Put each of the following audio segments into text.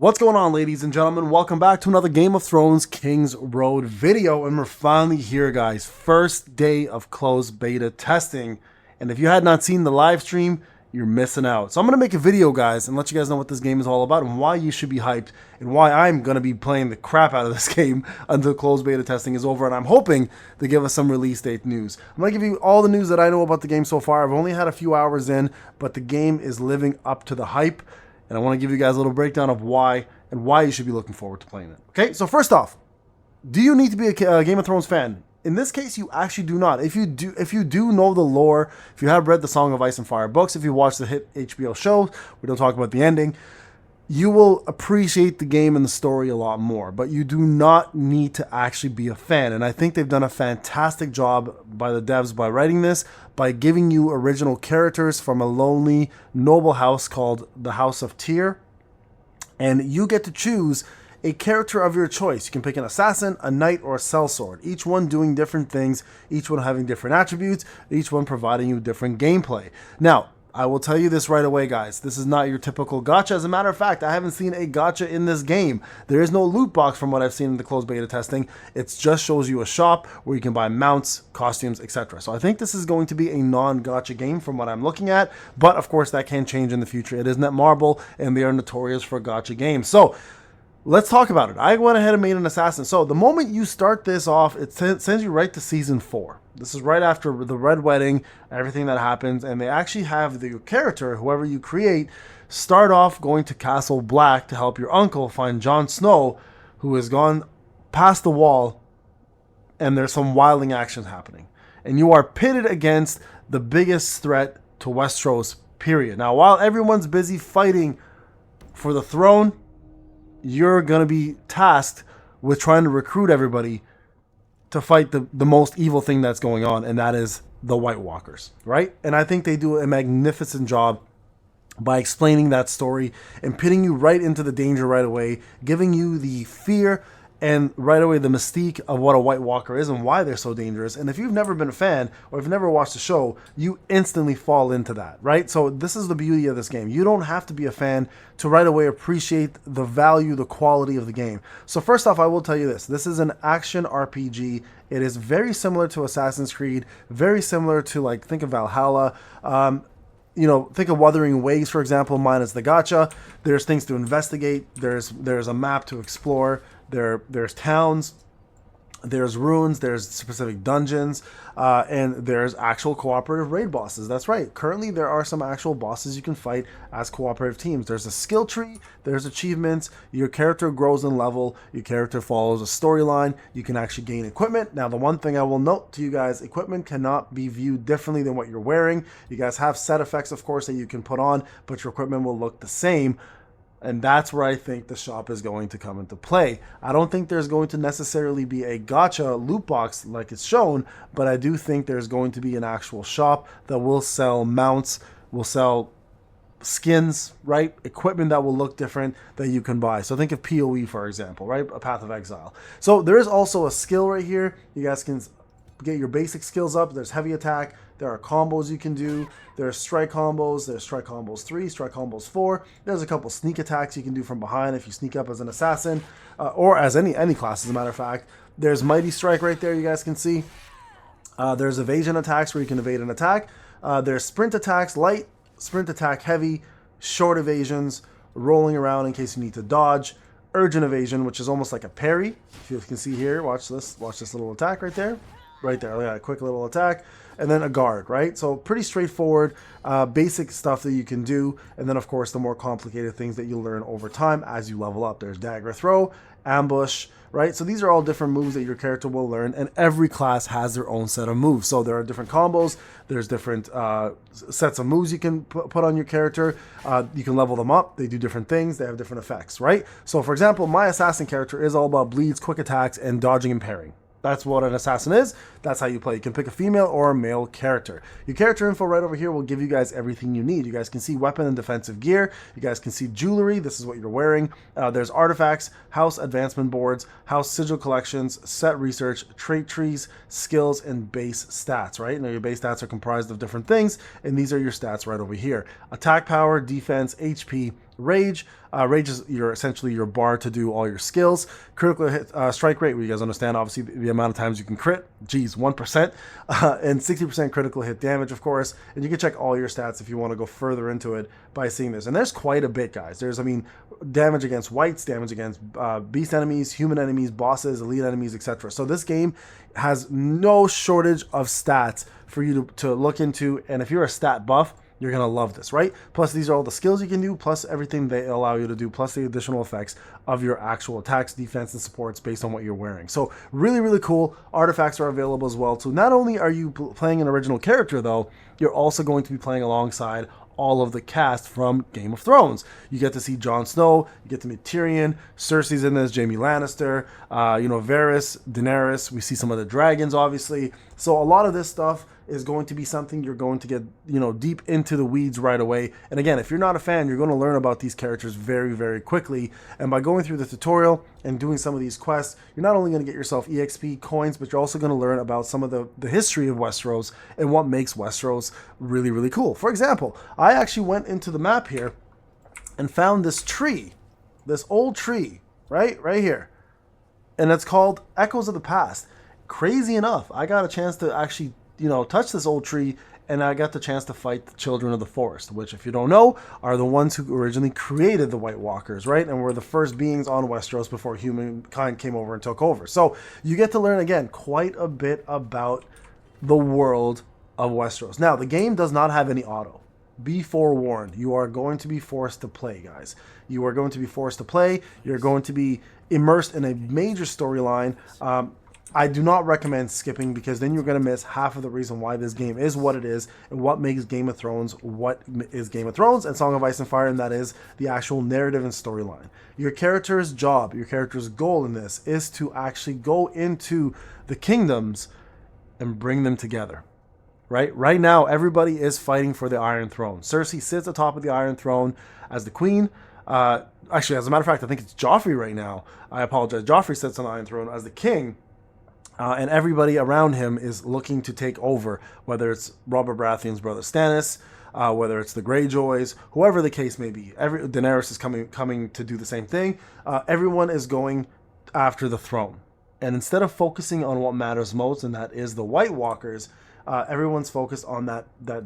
What's going on, ladies and gentlemen? Welcome back to another Game of Thrones Kingsroad video, and we're finally here, guys. First day of closed beta testing, and if you had not seen the live stream, you're missing out. So I'm going to make a video, guys, and let you guys know what this game is all about and why you should be hyped and why I'm going to be playing the crap out of this game until closed beta testing is over, and I'm hoping to give us some release date news. I'm going to give you all the news that I know about the game so far. I've only had a few hours in, but the game is living up to the hype. And I want to give you guys a little breakdown of why and why you should be looking forward to playing it. Okay, so first off, do you need to be a Game of Thrones fan? In this case, you actually do not. If you do know the lore, if you have read the Song of Ice and Fire books, if you watch the hit HBO show, we don't talk about the ending, you will appreciate the game and the story a lot more. But you do not need to actually be a fan. And I think they've done a fantastic job by the devs by writing this, by giving you original characters from a lonely, noble house called the House of Tyr. And you get to choose a character of your choice. You can pick an assassin, a knight, or a sellsword. Each one doing different things, each one having different attributes, each one providing you different gameplay. Now, I will tell you this right away, guys. This is not your typical gacha. As a matter of fact, I haven't seen a gacha in this game. There is no loot box from what I've seen in the closed beta testing. It just shows you a shop where you can buy mounts, costumes, etc. So I think this is going to be a non-gacha game from what I'm looking at. But of course, that can change in the future. It is Netmarble, and they are notorious for gacha games. So let's talk about it. I went ahead and made an assassin. So the moment you start this off, it sends you right to season 4. This is right after the Red Wedding, everything that happens, and they actually have the character, whoever you create, start off going to Castle Black to help your uncle find Jon Snow, who has gone past the wall, and there's some wilding action happening. And you are pitted against the biggest threat to Westeros, period. Now, while everyone's busy fighting for the throne, you're going to be tasked with trying to recruit everybody to fight the most evil thing that's going on, and that is the White Walkers, right? And I think they do a magnificent job by explaining that story and pitting you right into the danger right away, giving you the fear and right away the mystique of what a White Walker is and why they're so dangerous. And if you've never been a fan or if you've never watched the show, you instantly fall into that, right? So this is the beauty of this game. You don't have to be a fan to right away appreciate the value, the quality of the game. So first off, I will tell you this. This is an action RPG. It is very similar to Assassin's Creed, very similar to, like, think of Valhalla. You know, think of Wuthering Waves, for example, minus the gacha. There's things to investigate. There's a map to explore. There's towns, there's ruins, there's specific dungeons, and there's actual cooperative raid bosses. That's right. Currently, there are some actual bosses you can fight as cooperative teams. There's a skill tree, there's achievements, your character grows in level, your character follows a storyline, you can actually gain equipment. Now, the one thing I will note to you guys, equipment cannot be viewed differently than what you're wearing. You guys have set effects, of course, that you can put on, but your equipment will look the same. And that's where I think the shop is going to come into play. I don't think there's going to necessarily be a gacha loot box like it's shown, but I do think there's going to be an actual shop that will sell mounts, will sell skins, right? Equipment that will look different that you can buy. So think of PoE, for example, right? A Path of Exile. So there is also a skill right here. You guys can get your basic skills up. There's heavy attack. There are combos you can do. There's strike combos. There's strike combos 3, strike combos 4. There's a couple sneak attacks you can do from behind if you sneak up as an assassin, or as any class, as a matter of fact. There's mighty strike right there, you guys can see. There's evasion attacks where you can evade an attack. There's sprint attacks, light, sprint attack, heavy, short evasions, rolling around in case you need to dodge. Urgent evasion, which is almost like a parry. If you can see here, watch this little attack right there. Right there, yeah, a quick little attack, and then a guard, right? So pretty straightforward, basic stuff that you can do, and then of course the more complicated things that you learn over time as you level up. There's dagger throw, ambush, right? So these are all different moves that your character will learn, and every class has their own set of moves. So there are different combos, there's different sets of moves you can put on your character. You can level them up, they do different things, they have different effects, right? So for example, my assassin character is all about bleeds, quick attacks, and dodging and parrying. That's what an assassin is. That's how you play. You can pick a female or a male character. Your character info right over here will give you guys everything you need. You guys can see weapon and defensive gear. You guys can see jewelry. This is what you're wearing. There's artifacts, house advancement boards, house sigil collections, set research, trait trees, skills, and base stats, right? Now your base stats are comprised of different things, and these are your stats right over here. Attack power, defense, HP, Rage. Rage is essentially your bar to do all your skills. Critical hit strike rate, you guys understand, obviously, the amount of times you can crit. Geez, 1%. And 60% critical hit damage, of course. And you can check all your stats if you want to go further into it by seeing this. And there's quite a bit, guys. There's, I mean, damage against whites, damage against beast enemies, human enemies, bosses, elite enemies, etc. So this game has no shortage of stats for you to look into. And if you're a stat buff, you're going to love this, right? Plus, these are all the skills you can do, plus everything they allow you to do, plus the additional effects of your actual attacks, defense, and supports based on what you're wearing. So really, really cool. Artifacts are available as well. So not only are you playing an original character, though, you're also going to be playing alongside all of the cast from Game of Thrones. You get to see Jon Snow, you get to meet Tyrion, Cersei's in this, Jaime Lannister, Varys, Daenerys. We see some of the dragons, obviously. So a lot of this stuff is going to be something you're going to get, deep into the weeds right away. And again, if you're not a fan, you're going to learn about these characters very, very quickly. And by going through the tutorial and doing some of these quests, you're not only going to get yourself EXP coins, but you're also going to learn about some of the history of Westeros and what makes Westeros really, really cool. For example, I actually went into the map here and found this tree, this old tree, right here. And it's called Echoes of the Past. Crazy enough, I got a chance to actually touch this old tree, and I got the chance to fight the Children of the Forest, which, if you don't know, are the ones who originally created the White Walkers, right? And were the first beings on Westeros before humankind came over and took over. So you get to learn, again, quite a bit about the world of Westeros. Now, the game does not have any auto. Be forewarned. You are going to be forced to play, guys. You are going to be forced to play. You're going to be immersed in a major storyline. I do not recommend skipping, because then you're going to miss half of the reason why this game is what it is and what makes Game of Thrones what is Game of Thrones and Song of Ice and Fire, and that is the actual narrative and storyline. Your character's job, your character's goal in this is to actually go into the kingdoms and bring them together. Right now, everybody is fighting for the Iron Throne. Cersei sits atop of the Iron Throne as the queen. Actually, as a matter of fact, I think it's Joffrey right now. I apologize. Joffrey sits on the Iron Throne as the king. And everybody around him is looking to take over, whether it's Robert Baratheon's brother Stannis, whether it's the Greyjoys, whoever the case may be. Daenerys is coming to do the same thing. Everyone is going after the throne. And instead of focusing on what matters most, and that is the White Walkers, everyone's focused on that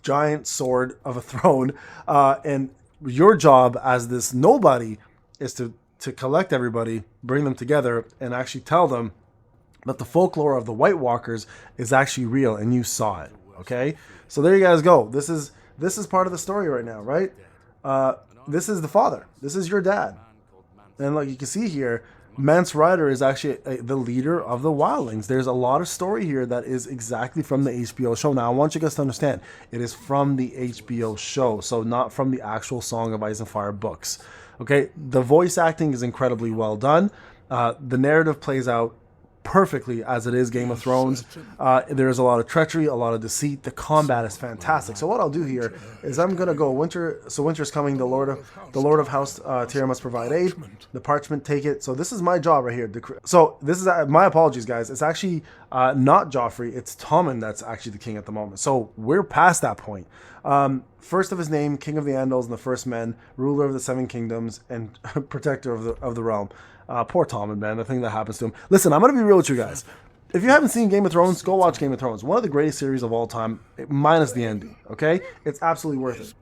giant sword of a throne. And your job as this nobody is to collect everybody, bring them together, and actually tell them that the folklore of the White Walkers is actually real, and you saw it. Okay, so there you guys go. This is part of the story right now, right? This is the father. This is your dad, and like you can see here, Mance Rayder is actually the leader of the Wildlings. There's a lot of story here that is exactly from the HBO show. Now, I want you guys to understand, it is from the HBO show, so not from the actual Song of Ice and Fire books. Okay, the voice acting is incredibly well done. The narrative plays out perfectly as it is Game of Thrones. There's a lot of treachery, a lot of deceit. The combat is fantastic. So what I'll do here is I'm gonna go winter. So winter's coming. The Lord of House Tyr must provide aid. The parchment, take it. So this is my job right here. So this is my apologies, guys. It's actually not Joffrey. It's Tommen that's actually the king at the moment. So we're past that point. First of his name, King of the Andals and the First Men, ruler of the Seven Kingdoms, and protector of the realm. Poor Tommen, man, the thing that happens to him. Listen, I'm going to be real with you guys. If you haven't seen Game of Thrones, go watch Game of Thrones. One of the greatest series of all time, minus the ending, okay? It's absolutely worth it.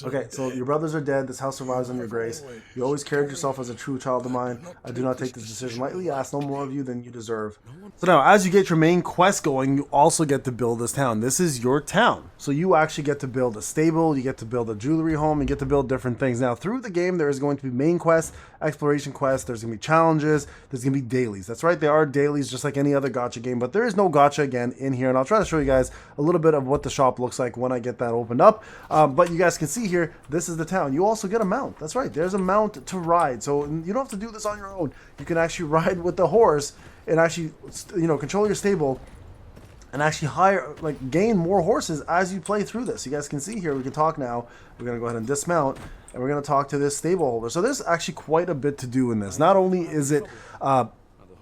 Okay, so your brothers are dead. This house survives on your grace. You always carried yourself as a true child of mine. I do not take this decision lightly. I ask no more of you than you deserve. So now, as you get your main quest going, you also get to build this town. This is your town. So you actually get to build a stable. You get to build a jewelry home. You get to build different things. Now, through the game, there is going to be main quests, exploration quests. There's going to be challenges. There's going to be dailies. That's right. There are dailies just like any other gacha game. But there is no gacha again in here. And I'll try to show you guys a little bit of what the shop looks like when I get that opened up. But you guys can see here, this is the town. You also get a mount. That's right. There's a mount to ride. So you don't have to do this on your own. You can actually ride with the horse and actually, control your stable and actually gain more horses as you play through this. You guys can see here, we can talk now. We're going to go ahead and dismount and we're going to talk to this stable holder. So there's actually quite a bit to do in this. Not only is it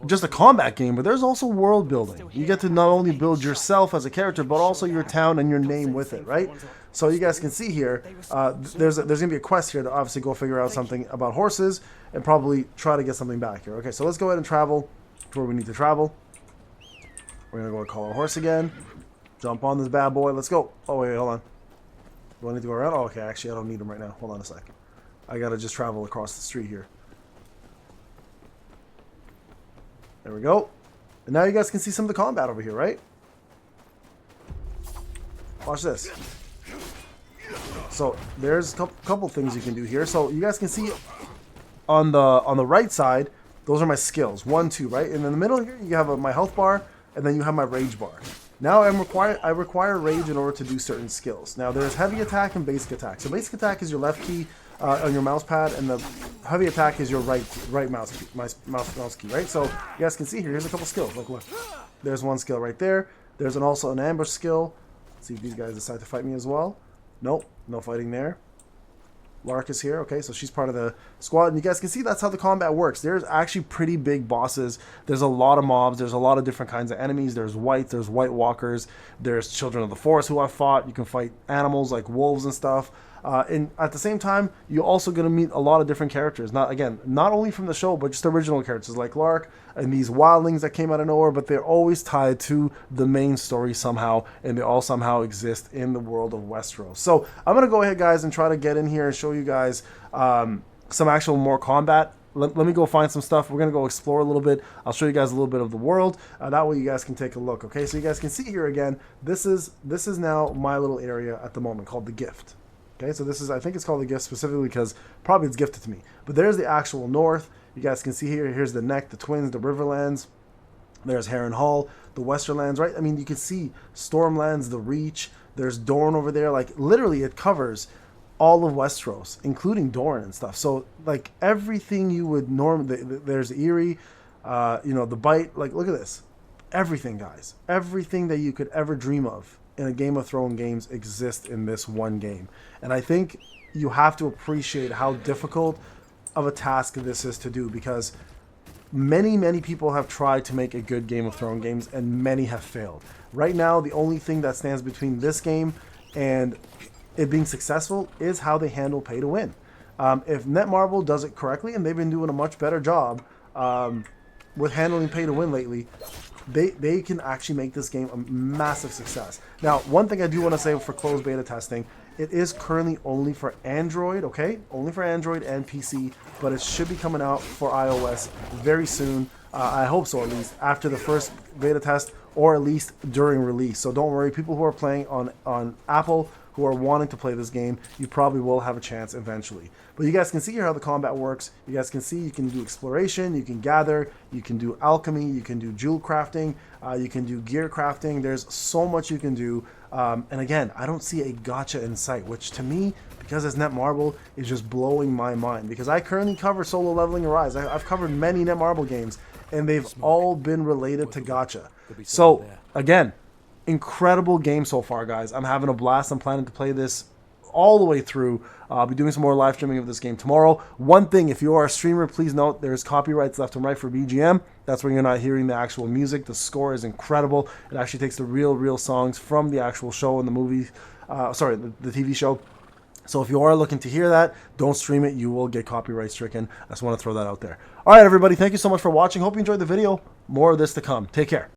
just a combat game, but there's also world building. You get to not only build yourself as a character, but also your town and your name with it, right? So you guys can see here, there's going to be a quest here to obviously go figure out something about horses and probably try to get something back here. Okay, so let's go ahead and travel to where we need to travel. We're going to go call our horse again. Jump on this bad boy. Let's go. Oh, wait, hold on. Do I need to go around? Oh, okay, actually, I don't need him right now. Hold on a sec. I got to just travel across the street here. There we go. And now you guys can see some of the combat over here, right? Watch this. So there's a couple things you can do here. So you guys can see on the right side, those are my skills. 1, 2, right? And in the middle here, you have my health bar, and then you have my rage bar. Now I require rage in order to do certain skills. Now there's heavy attack and basic attack. So basic attack is your left key on your mouse pad, and the heavy attack is your right mouse key, right? So you guys can see here, here's a couple skills. Look. There's one skill right there. There's also an ambush skill. Let's see if these guys decide to fight me as well. Nope, no fighting there. Lark is here. Okay, so she's part of the squad. And you guys can see that's how the combat works. There's actually pretty big bosses. There's a lot of mobs. There's a lot of different kinds of enemies. There's whites. There's white walkers. There's children of the forest who I've fought. You can fight animals like wolves and stuff. And at the same time, you're also going to meet a lot of different characters. Not only from the show, but just original characters like Lark and these wildlings that came out of nowhere, but they're always tied to the main story somehow, and they all somehow exist in the world of Westeros. So I'm going to go ahead, guys, and try to get in here and show you guys some actual more combat. Let me go find some stuff. We're going to go explore a little bit. I'll show you guys a little bit of the world. That way you guys can take a look. Okay, so you guys can see here again, this is now my little area at the moment called the Gift. Okay, so this is, I think it's called the Gift specifically because probably it's gifted to me. But there's the actual north. You guys can see here, here's the Neck, the Twins, the Riverlands. There's Heron Hall, the Westerlands, right? I mean, you can see Stormlands, the Reach. There's Dorne over there. Like, literally, it covers all of Westeros, including Dorne and stuff. So, like, everything you would normally... There's Eyrie, the Bite. Like, look at this. Everything, guys. Everything that you could ever dream of in a Game of Thrones games exist in this one game. And I think you have to appreciate how difficult of a task this is to do, because many people have tried to make a good Game of Thrones games and many have failed. Right now, the only thing that stands between this game and it being successful is how they handle pay to win. If Netmarble does it correctly, and they've been doing a much better job with handling pay to win lately, they can actually make this game a massive success. Now, one thing I do want to say for closed beta testing, it is currently only for Android, okay? Only for Android and PC, but it should be coming out for iOS very soon. I hope so, at least, after the first beta test, or at least during release. So don't worry, people who are playing on Apple, who are wanting to play this game, you probably will have a chance eventually. But you guys can see here how the combat works. You guys can see you can do exploration, you can gather, you can do alchemy, you can do jewel crafting, you can do gear crafting. There's so much you can do. And again, I don't see a gacha in sight, which to me, because it's Netmarble, is just blowing my mind. Because I currently cover Solo Leveling Arise. I've covered many Netmarble games, and they've all been related to gacha. So again, incredible game so far, guys. I'm having a blast. I'm planning to play this all the way through. I'll be doing some more live streaming of this game tomorrow. One thing, if you are a streamer, please note there's copyrights left and right for BGM. That's when you're not hearing the actual music. The score is incredible. It actually takes the real songs from the actual show and the movie, the TV show. So if you are looking to hear that, don't stream it. You will get copyright stricken. I just want to throw that out there. All right, everybody. Thank you so much for watching. Hope you enjoyed the video. More of this to come. Take care.